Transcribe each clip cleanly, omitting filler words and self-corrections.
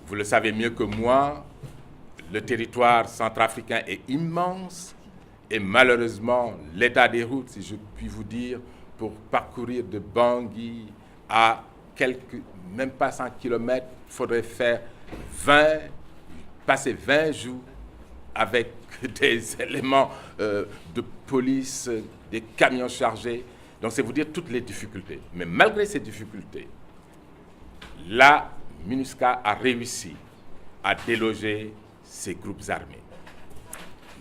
Vous le savez mieux que moi, le territoire centrafricain est immense et malheureusement, l'état des routes, si je puis vous dire, pour parcourir de Bangui à même pas 100 km, il faudrait passer 20 jours avec des éléments de police, des camions chargés. Donc c'est vous dire toutes les difficultés. Mais malgré ces difficultés, la MINUSCA a réussi à déloger ces groupes armés.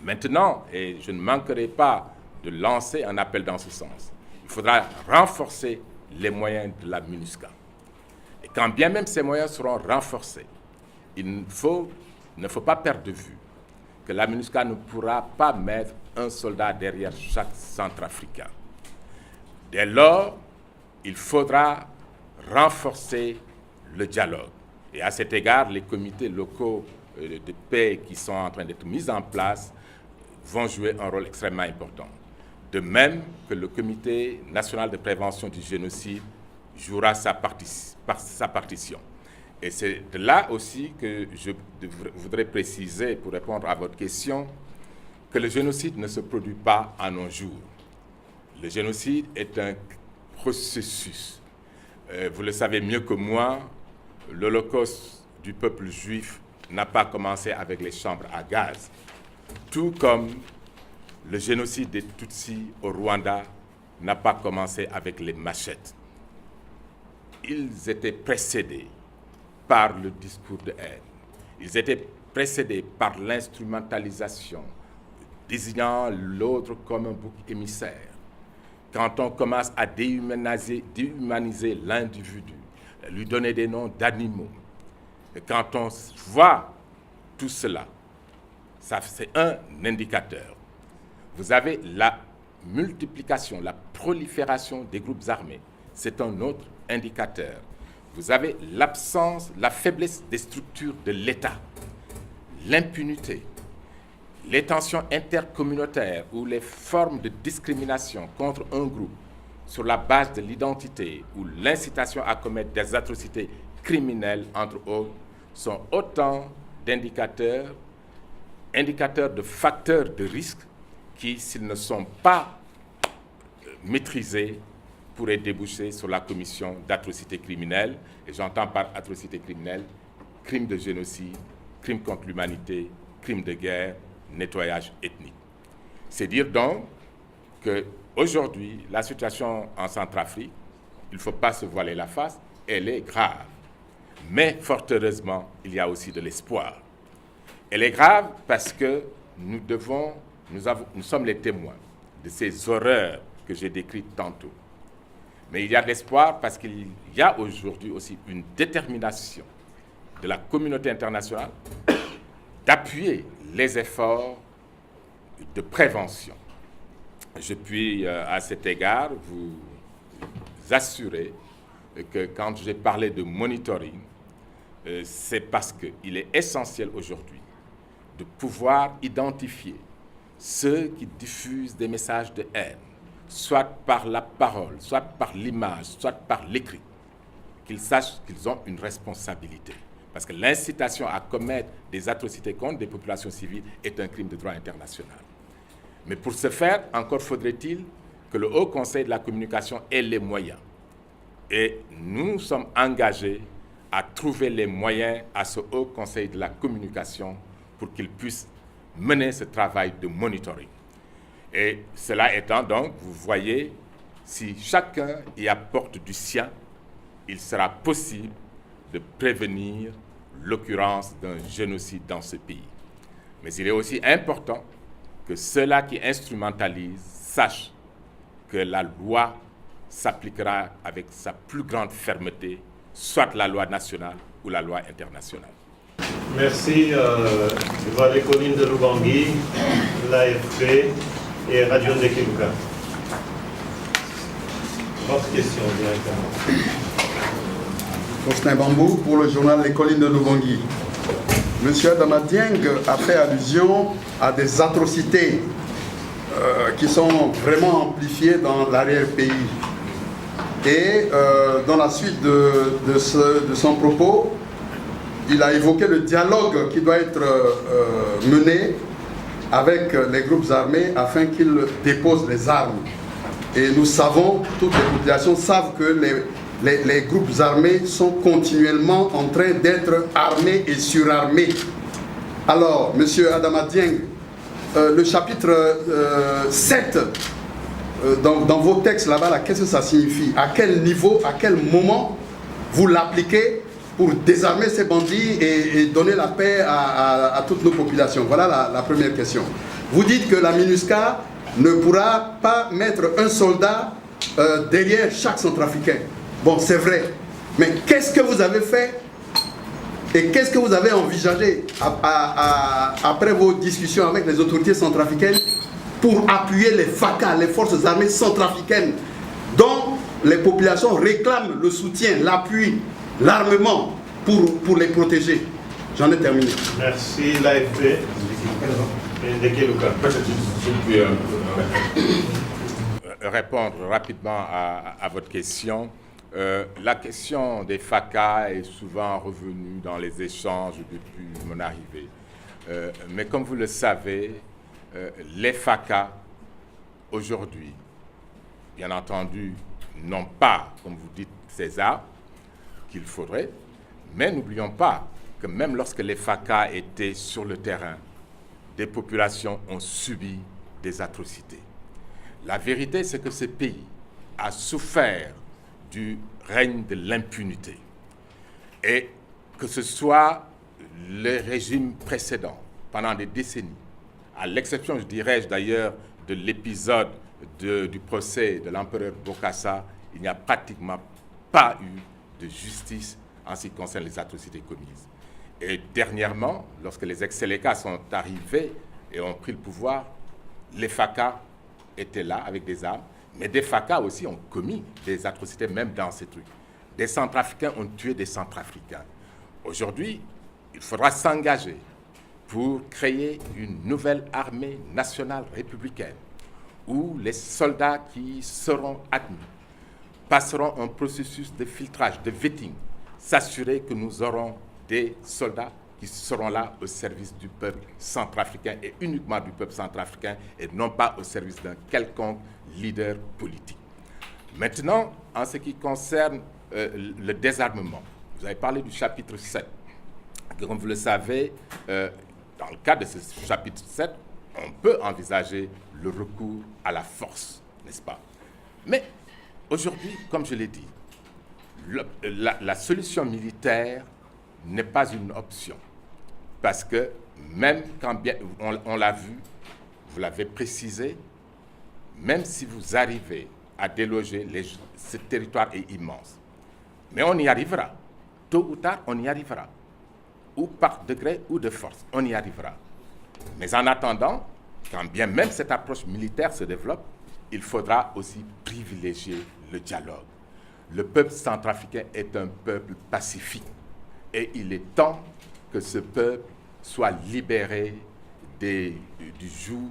Maintenant, et je ne manquerai pas de lancer un appel dans ce sens, il faudra renforcer les moyens de la MINUSCA. Et quand bien même ces moyens seront renforcés, il ne faut pas perdre de vue que la MINUSCA ne pourra pas mettre un soldat derrière chaque Centrafricain. Dès lors, il faudra renforcer le dialogue. Et à cet égard, les comités locaux de paix qui sont en train d'être mis en place vont jouer un rôle extrêmement important. De même que le Comité national de prévention du génocide jouera sa partition. Et c'est de là aussi que je voudrais préciser, pour répondre à votre question, que le génocide ne se produit pas en un jour. Le génocide est un processus. Vous le savez mieux que moi, l'Holocauste du peuple juif n'a pas commencé avec les chambres à gaz. Tout comme le génocide des Tutsis au Rwanda n'a pas commencé avec les machettes. Ils étaient précédés par le discours de haine. Ils étaient précédés par l'instrumentalisation, désignant l'autre comme un bouc émissaire. Quand on commence à déhumaniser l'individu, lui donner des noms d'animaux, et quand on voit tout cela, ça c'est un indicateur. Vous avez la multiplication, la prolifération des groupes armés, c'est un autre indicateur. Vous avez l'absence, la faiblesse des structures de l'État, l'impunité, les tensions intercommunautaires ou les formes de discrimination contre un groupe sur la base de l'identité ou l'incitation à commettre des atrocités criminelles, entre autres, sont autant d'indicateurs de facteurs de risque qui, s'ils ne sont pas maîtrisés, pourraient déboucher sur la commission d'atrocités criminelles. Et j'entends par atrocités criminelles, crimes de génocide, crimes contre l'humanité, crimes de guerre, nettoyage ethnique. C'est dire donc qu'aujourd'hui, la situation en Centrafrique, il ne faut pas se voiler la face, elle est grave. Mais fort heureusement, il y a aussi de l'espoir. Elle est grave parce que nous sommes les témoins de ces horreurs que j'ai décrites tantôt. Mais il y a de l'espoir parce qu'il y a aujourd'hui aussi une détermination de la communauté internationale d'appuyer les efforts de prévention. Je puis, à cet égard, vous assurer que quand j'ai parlé de monitoring, c'est parce qu'il est essentiel aujourd'hui de pouvoir identifier ceux qui diffusent des messages de haine, soit par la parole, soit par l'image, soit par l'écrit, qu'ils sachent qu'ils ont une responsabilité. Parce que l'incitation à commettre des atrocités contre des populations civiles est un crime de droit international. Mais pour ce faire, encore faudrait-il que le Haut Conseil de la communication ait les moyens. Et nous sommes engagés à trouver les moyens à ce Haut Conseil de la communication pour qu'il puisse mener ce travail de monitoring. Et cela étant donc, vous voyez, si chacun y apporte du sien, il sera possible de prévenir l'occurrence d'un génocide dans ce pays. Mais il est aussi important que ceux-là qui instrumentalisent sachent que la loi s'appliquera avec sa plus grande fermeté, soit la loi nationale ou la loi internationale. Merci. Je vois les collines de Lubangui, l'AFP et Radio Ndekeluka. Votre question directement. Faustin Bambou pour le journal Les Collines de Lubangui. Monsieur Adama Dieng a fait allusion à des atrocités qui sont vraiment amplifiées dans l'arrière-pays. Et dans la suite de son propos, il a évoqué le dialogue qui doit être mené avec les groupes armés afin qu'ils déposent les armes. Et nous savons, toutes les populations savent que les groupes armés sont continuellement en train d'être armés et surarmés. Alors, M. Adama Dieng, le chapitre 7, dans vos textes là-bas, qu'est-ce que ça signifie? À quel niveau, à quel moment vous l'appliquez pour désarmer ces bandits et donner la paix à toutes nos populations? Voilà la première question. Vous dites que la MINUSCA ne pourra pas mettre un soldat derrière chaque Centrafricain. Bon, c'est vrai. Mais qu'est-ce que vous avez fait et qu'est-ce que vous avez envisagé après vos discussions avec les autorités centrafricaines pour appuyer les FACA, les forces armées centrafricaines, dont les populations réclament le soutien, l'appui, l'armement pour les protéger? J'en ai terminé. Merci, l'AFP. Ndeke Luka. Je peux répondre rapidement à votre question. La question des FACA est souvent revenue dans les échanges depuis mon arrivée. Mais comme vous le savez, les FACA, aujourd'hui, bien entendu, n'ont pas, comme vous dites, ces armes qu'il faudrait, mais n'oublions pas que même lorsque les FACA étaient sur le terrain, des populations ont subi des atrocités. La vérité, c'est que ce pays a souffert du règne de l'impunité. Et que ce soit le régime précédent, pendant des décennies, à l'exception, je dirais d'ailleurs, de l'épisode du procès de l'empereur Bokassa, il n'y a pratiquement pas eu de justice en ce qui concerne les atrocités commises. Et dernièrement, lorsque les ex-Séléka sont arrivés et ont pris le pouvoir, les FACA étaient là avec des armes, mais des FACA aussi ont commis des atrocités, même dans ces trucs. Des Centrafricains ont tué des Centrafricains. Aujourd'hui, il faudra s'engager pour créer une nouvelle armée nationale républicaine où les soldats qui seront admis passeront un processus de filtrage, de vetting, s'assurer que nous aurons des soldats qui seront là au service du peuple centrafricain et uniquement du peuple centrafricain et non pas au service d'un quelconque leader politique. Maintenant, en ce qui concerne le désarmement, vous avez parlé du chapitre 7. Comme vous le savez, dans le cadre de ce chapitre 7, on peut envisager le recours à la force, n'est-ce pas? Mais aujourd'hui, comme je l'ai dit, la solution militaire n'est pas une option. Parce que même quand bien, on l'a vu, vous l'avez précisé, même si vous arrivez à déloger, ce territoire est immense. Mais on y arrivera. Tôt ou tard, on y arrivera. Ou par degré ou de force, on y arrivera. Mais en attendant, quand bien même cette approche militaire se développe, il faudra aussi privilégier le dialogue. Le peuple centrafricain est un peuple pacifique. Et il est temps que ce peuple soit libéré du joug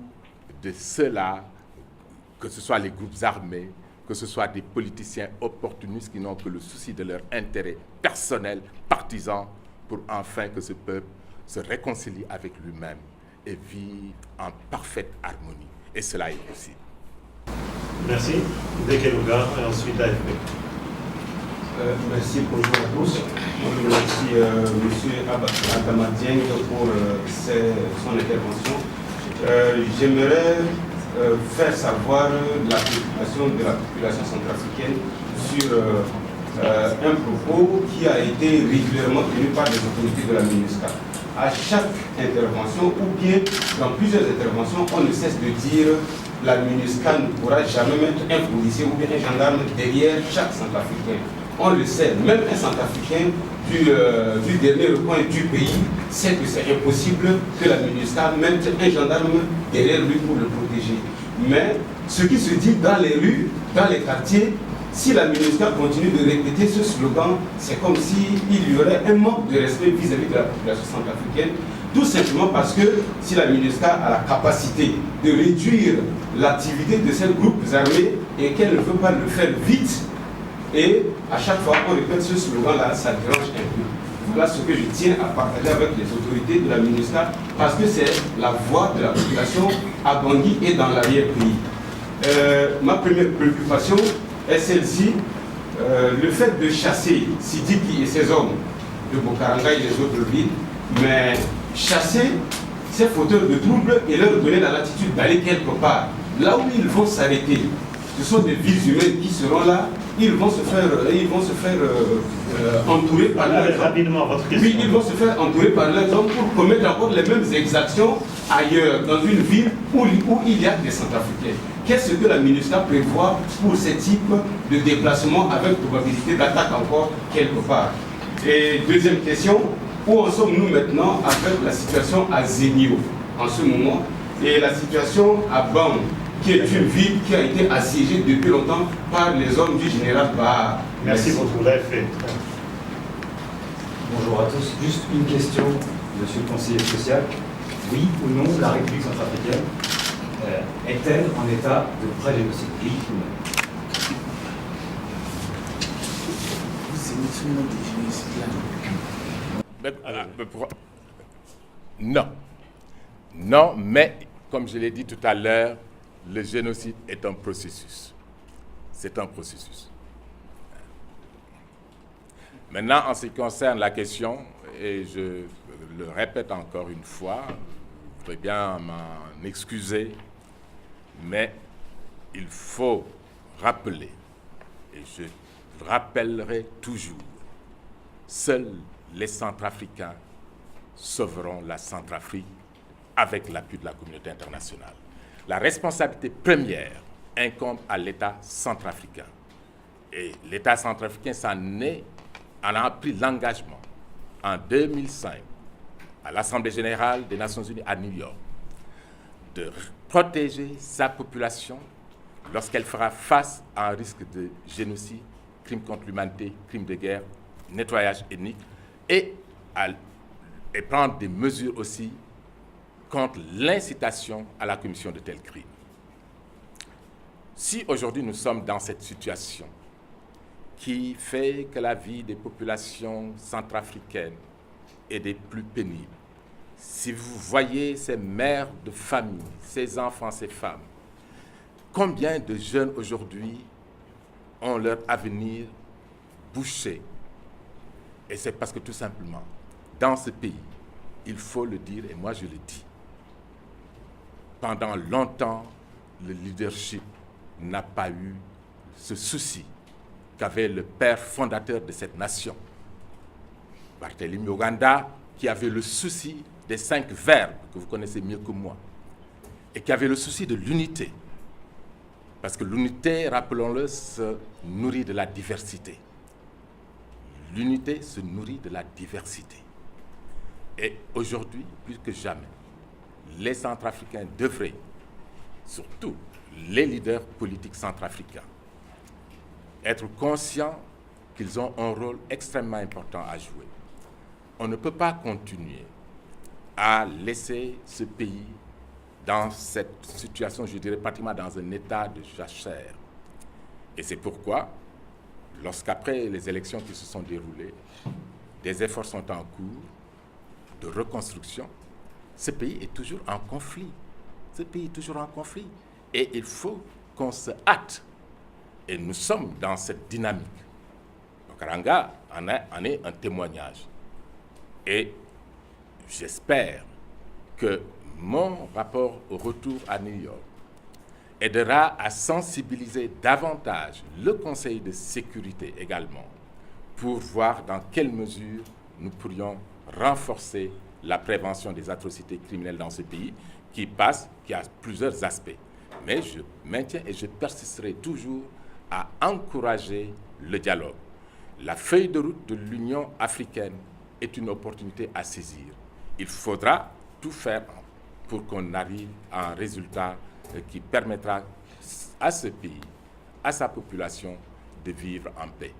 de ceux-là, que ce soit les groupes armés, que ce soit des politiciens opportunistes qui n'ont que le souci de leur intérêt personnel, partisan, pour enfin que ce peuple se réconcilie avec lui-même et vive en parfaite harmonie. Et cela est possible. Merci. Ndeke Luka et ensuite AFP. Merci, bonjour à tous. Je remercie M. Adama Dieng pour son intervention. J'aimerais faire savoir la préoccupation de la population centrafricaine sur un propos qui a été régulièrement tenu par les autorités de la MINUSCA. À chaque intervention, ou bien dans plusieurs interventions, on ne cesse de dire la MINUSCA ne pourra jamais mettre un policier ou bien un gendarme derrière chaque Centrafricain. On le sait, même un Centrafricain du dernier recoin du pays sait que c'est impossible que la MINUSCA mette un gendarme derrière lui pour le protéger. Mais ce qui se dit dans les rues, dans les quartiers, si la MINUSCA continue de répéter ce slogan, c'est comme s'il y aurait un manque de respect vis-à-vis de la population centrafricaine, tout simplement parce que si la MINUSCA a la capacité de réduire l'activité de ces groupes armés et qu'elle ne veut pas le faire vite, et à chaque fois qu'on répète ce slogan-là, ça dérange un peu. place ce que je tiens à partager avec les autorités de la MINUSCA, parce que c'est la voix de la population à Bangui et dans l'arrière-pays. Ma première préoccupation est celle-ci, le fait de chasser Sidiki et ses hommes de Bokaranga et les autres villes, mais chasser ces fauteurs de troubles et leur donner la latitude d'aller quelque part. Là où ils vont s'arrêter, ce sont des vies humaines qui seront là, ils vont se faire entourer par leurs hommes. Rapidement, votre question. Oui, ils vont se faire entourer par leurs hommes pour commettre encore les mêmes exactions ailleurs, dans une ville où il y a des Centrafricains. Qu'est-ce que la MINUSCA prévoit pour ce type de déplacement avec probabilité d'attaque encore quelque part? Et deuxième question, où en sommes-nous maintenant avec la situation à Zénio en ce moment et la situation à Bam, qui est une ville qui a été assiégée depuis longtemps par les hommes du général Bahar? Merci beaucoup, l'AFP. Bonjour à tous. Juste une question, monsieur le conseiller spécial. Oui ou non, la République centrafricaine est-elle en état de pré-génocide? Oui ou non? Non. Non, mais comme je l'ai dit tout à l'heure, le génocide est un processus. C'est un processus. Maintenant, en ce qui concerne la question, et je le répète encore une fois, je voudrais bien m'en excuser, mais il faut rappeler, et je rappellerai toujours, seuls les Centrafricains sauveront la Centrafrique avec l'appui de la communauté internationale. La responsabilité première incombe à l'État centrafricain. Et l'État centrafricain en a pris l'engagement en 2005 à l'Assemblée générale des Nations unies à New York de protéger sa population lorsqu'elle fera face à un risque de génocide, crime contre l'humanité, crime de guerre, nettoyage ethnique, et prendre des mesures aussi contre l'incitation à la commission de tels crimes. Si aujourd'hui nous sommes dans cette situation qui fait que la vie des populations centrafricaines est des plus pénibles, si vous voyez ces mères de famille, ces enfants, ces femmes, combien de jeunes aujourd'hui ont leur avenir bouché? Et c'est parce que tout simplement, dans ce pays, il faut le dire, et moi je le dis, pendant longtemps, le leadership n'a pas eu ce souci qu'avait le père fondateur de cette nation, Barthélemy Oganda, qui avait le souci des 5 verbes que vous connaissez mieux que moi, et qui avait le souci de l'unité. Parce que l'unité, rappelons-le, se nourrit de la diversité. L'unité se nourrit de la diversité. Et aujourd'hui, plus que jamais, les Centrafricains devraient, surtout les leaders politiques centrafricains, être conscients qu'ils ont un rôle extrêmement important à jouer. On ne peut pas continuer à laisser ce pays dans cette situation, je dirais pratiquement dans un état de jachère. Et c'est pourquoi, lorsqu'après les élections qui se sont déroulées, des efforts sont en cours de reconstruction, ce pays est toujours en conflit. Ce pays est toujours en conflit. Et il faut qu'on se hâte. Et nous sommes dans cette dynamique. Bokaranga en est un témoignage. Et j'espère que mon rapport au retour à New York aidera à sensibiliser davantage le Conseil de sécurité également pour voir dans quelle mesure nous pourrions renforcer la prévention des atrocités criminelles dans ce pays qui a plusieurs aspects. Mais je maintiens et je persisterai toujours à encourager le dialogue. La feuille de route de l'Union africaine est une opportunité à saisir. Il faudra tout faire pour qu'on arrive à un résultat qui permettra à ce pays, à sa population, de vivre en paix.